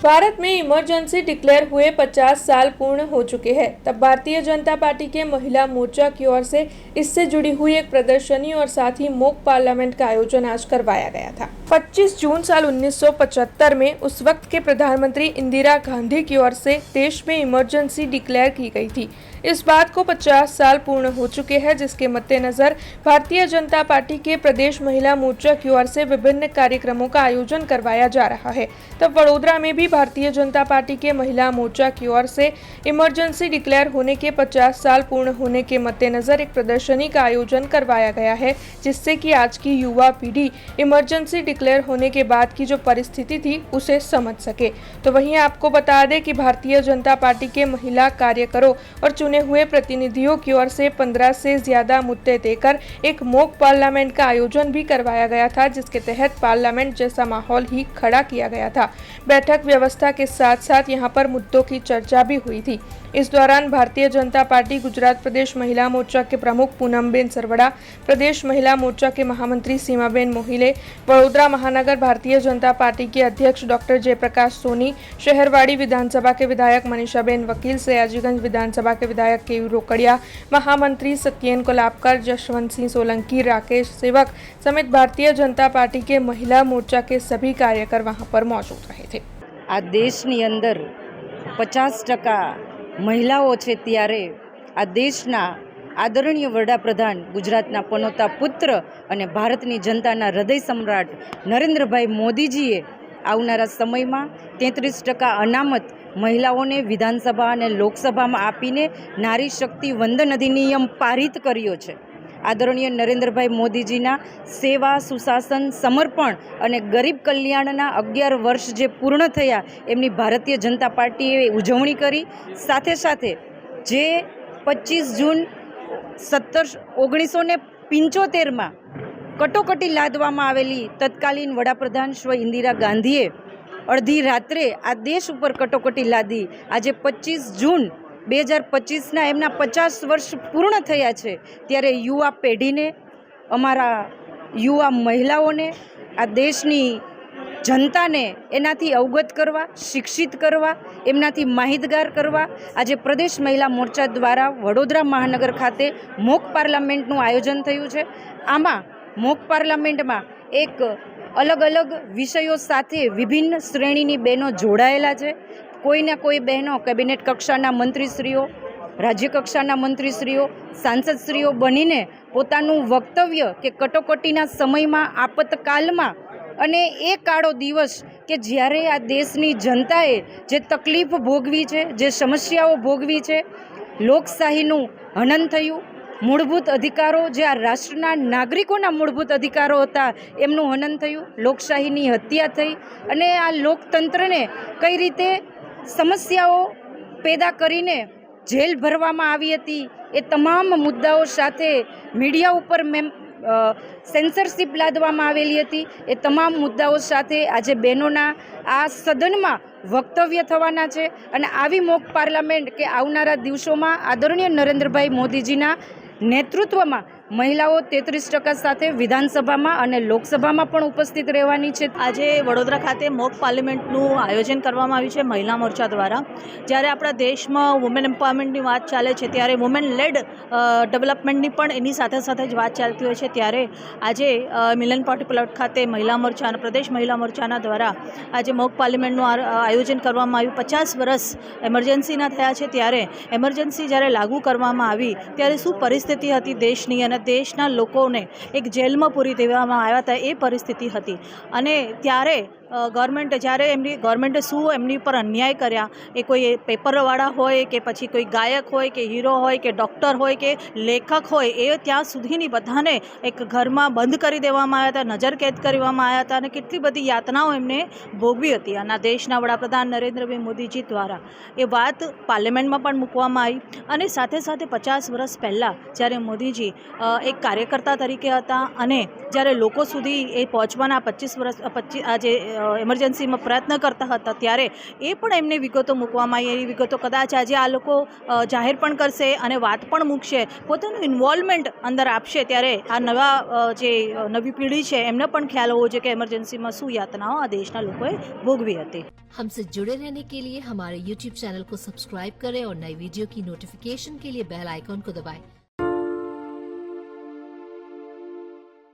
भारत में emergency declare हुए 50 साल पूर्ण हो चुके हैं। तब भारतीय जनता पार्टी के महिला मोर्चा की ओर से इससे जुड़ी हुई एक प्रदर्शनी और साथ ही मॉक पार्लियामेंट का आयोजन आज करवाया गया था। 25 जून साल 1975 में उस वक्त के प्रधानमंत्री इंदिरा गांधी की ओर से देश में इमरजेंसी डिक्लेयर की गई थी। इस बात को 50 साल पूर्ण हो चुके हैं, जिसके मद्देनजर भारतीय जनता पार्टी के प्रदेश महिला मोर्चा की ओर से विभिन्न कार्यक्रमों का आयोजन करवाया जा रहा है। तब वडोदरा में भी भारतीय जनता पार्टी के महिला मोर्चा की ओर से इमरजेंसी डिक्लेयर होने के 50 साल पूर्ण होने के मद्देनजर एक प्रदर्शनी का आयोजन करवाया गया है, जिससे कि आज की युवा पीढ़ी इमरजेंसी डिक्लेयर होने के बाद की जो परिस्थिति थी उसे समझ सके। तो वहीं आपको बता दें कि भारतीय जनता पार्टी के महिला कार्यकरों और चुने हुए प्रतिनिधियों की ओर से 15 से ज्यादा मुद्दे देकर एक मॉक पार्लियामेंट का आयोजन भी करवाया गया था, जिसके तहत पार्लियामेंट जैसा माहौल ही खड़ा किया गया था। बैठक व्यवस्था के साथ साथ यहां पर मुद्दों की चर्चा भी हुई थी। इस दौरान भारतीय जनता पार्टी गुजरात प्रदेश महिला मोर्चा के प्रमुख पूनमबेन सरवड़ा, प्रदेश महिला मोर्चा के महामंत्री सीमाबेन मोहिले, वडोदरा महानगर भारतीय जनता पार्टी के अध्यक्ष डॉक्टर जयप्रकाश सोनी, शहरवाड़ी विधानसभा के विधायक मनीषाबेन वकील, सयाजीगंज विधानसभा के विधायक केयू रोकड़िया, महामंत्री सत्येन कोलापकर, जशवंत सिंह सोलंकी, राकेश सेवक समेत भारतीय जनता पार्टी के महिला मोर्चा के सभी कार्यकर वहां पर मौजूद रहे थे। आ देशनी अंदर 50% महिलाओं छे त्यारे आ देशना आदरणीय वडाप्रधान गुजरातना पनोता पुत्र अने भारतनी जनताना हृदय सम्राट नरेन्द्रभाई मोदीजीए आवनारा समयमां 33% अनामत महिलाओने विधानसभा अने लोकसभामां आपीने नारी शक्ति वंदन अधिनियम पारित कर्यो छे। आदरणीय नरेन्द्रभाई मोदीजीना सेवा, सुशासन, समर्पण अने गरीब कल्याणना 11 वर्ष जे पूर्ण थया एमनी भारतीय जनता पार्टीए उजवणी करी। साथे साथे जे 25 जून 1975 में कटोकटी लादवामां आवेली तत्कालीन वडाप्रधान श्री इंदिरा गांधीए अर्धी रात्रे आ देश पर कटोकटी लादी। आज 25 जून 2025 एमना 50 वर्ष पूर्ण थया छे, त्यारे युवा पेढ़ीने, अमारा युवा महिलाओने, आ देशनी जनताने एनाथी अवगत करवा, शिक्षित करवा, एमनाथी माहितगार करवा आज प्रदेश महिला मोर्चा द्वारा वडोदरा महानगर खाते मॉक पार्लियामेंटનું आयोजन थयुं छे। आमां मॉक पार्लियामेंटमां एक अलग अलग विषयों साथे विभिन्न श्रेणीनी बहनों जोड़ायेला छे। कोईना कोई बहनों केबिनेट कक्षाना मंत्रीश्रीओ, राज्य कक्षाना मंत्रीश्रीओ, सांसदश्रीओ बनीने पोतानुं वक्तव्य के कटोकटीना समयमां, आपतकालमां अने ए काळो दिवस के ज्यारे आ देशनी जनताए जे तकलीफ भोगवी छे, जे समस्याओ भोगवी छे, लोकशाहीनुं हनन थयुं, मूलभूत अधिकारों जे आ राष्ट्રના नागरिकोना मूलभूत अधिकारों हता एमनुं हनन थयुं, लोकशाहीनी हत्या थई अने आ लोकतंत्रने कई रीते समस्याओं पैदा करीने जेल भरवामां आवी हती ए तमाम मुद्दाओ साथे मीडिया उपर सेन्सरशीप लादवामां आवेली हती। ए तमाम मुद्दाओ साथे आजे बहनोना आ सदनमा वक्तव्य थवाना छे अने आवी मॉक पार्लियामेंट के आवनारा दिवसोमां आदरणीय नरेन्द्रभाई मोदीजीना नेतृत्वमां महिलाओं 33% साथे विधानसभामां अने लोकसभामां पण उपस्थित रहेवानी छे। आजे वडोदरा खाते मॉक पार्लियामेंटનું आयोजन કરવામાં આવ્યું છે મહિલા મોરચા દ્વારા। જ્યારે આપણા દેશમાં વુમેન એમ્પાવરમેન્ટની વાત ચાલે છે ત્યારે વુમેન લેડ ડેવલપમેન્ટની પણ એની સાથે સાથે જ વાત ચાલતી હોય છે, ત્યારે આજે મિલન પાર્ટી પ્લોટ ખાતે મહિલા મોરચા અને પ્રદેશ મહિલા મોરચાના દ્વારા આજે મૉક પાર્લિયામેન્ટનું આયોજન કરવામાં આવ્યું। 50 વર્ષ એમરજન્સીના થયા છે, ત્યારે એમરજન્સી જ્યારે લાગુ કરવામાં આવી ત્યારે શું પરિસ્થિતિ હતી દેશની અને દેશના લોકોને એક જેલમાં પૂરી દેવામાં આવ્યા હતા એ પરિસ્થિતિ હતી। અને ત્યારે ગવર્મેન્ટે શું એમની પર અન્યાય કર્યા, એ કોઈ પેપરવાળા હોય કે પછી કોઈ ગાયક હોય કે હીરો હોય કે ડૉક્ટર હોય કે લેખક હોય, એ ત્યાં સુધીની બધાને એક ઘરમાં બંધ કરી દેવામાં આવ્યા હતા, નજરકેદ કરવામાં આવ્યા હતા અને કેટલી બધી યાતનાઓ એમને ભોગવી હતી। અને દેશના વડાપ્રધાન નરેન્દ્રભાઈ મોદીજી દ્વારા એ વાત પાર્લામેન્ટમાં પણ મૂકવામાં આવી। અને સાથે સાથે 50 વર્ષ પહેલાં જ્યારે મોદીજી એક કાર્યકર્તા તરીકે હતા અને જ્યારે લોકો સુધી એ પહોંચવાના 25 વર્ષ આજે એમરજન્સીમાં પ્રયત્ન કરતા હતા ત્યારે એ પણ એમની વિગતો મૂકવામાં આવી. એની વિગતો કદાચ આજે આ લોકો જાહેર પણ કરશે અને વાત પણ મૂકશે, પોતાનું ઇન્વોલ્વમેન્ટ અંદર આપશે, ત્યારે આ જે નવી પેઢી છે એમને પણ ખ્યાલ હોવો જોઈએ કે એમરજન્સીમાં શું યાતનાઓ આ દેશના લોકોએ ભોગવી હતી. हमसे जुड़े रहने के लिए हमारे YouTube चैनल को सब्सक्राइब करें और नई वीडियो की नोटिफिकेशन के लिए बेल आइकॉन को दबाएं.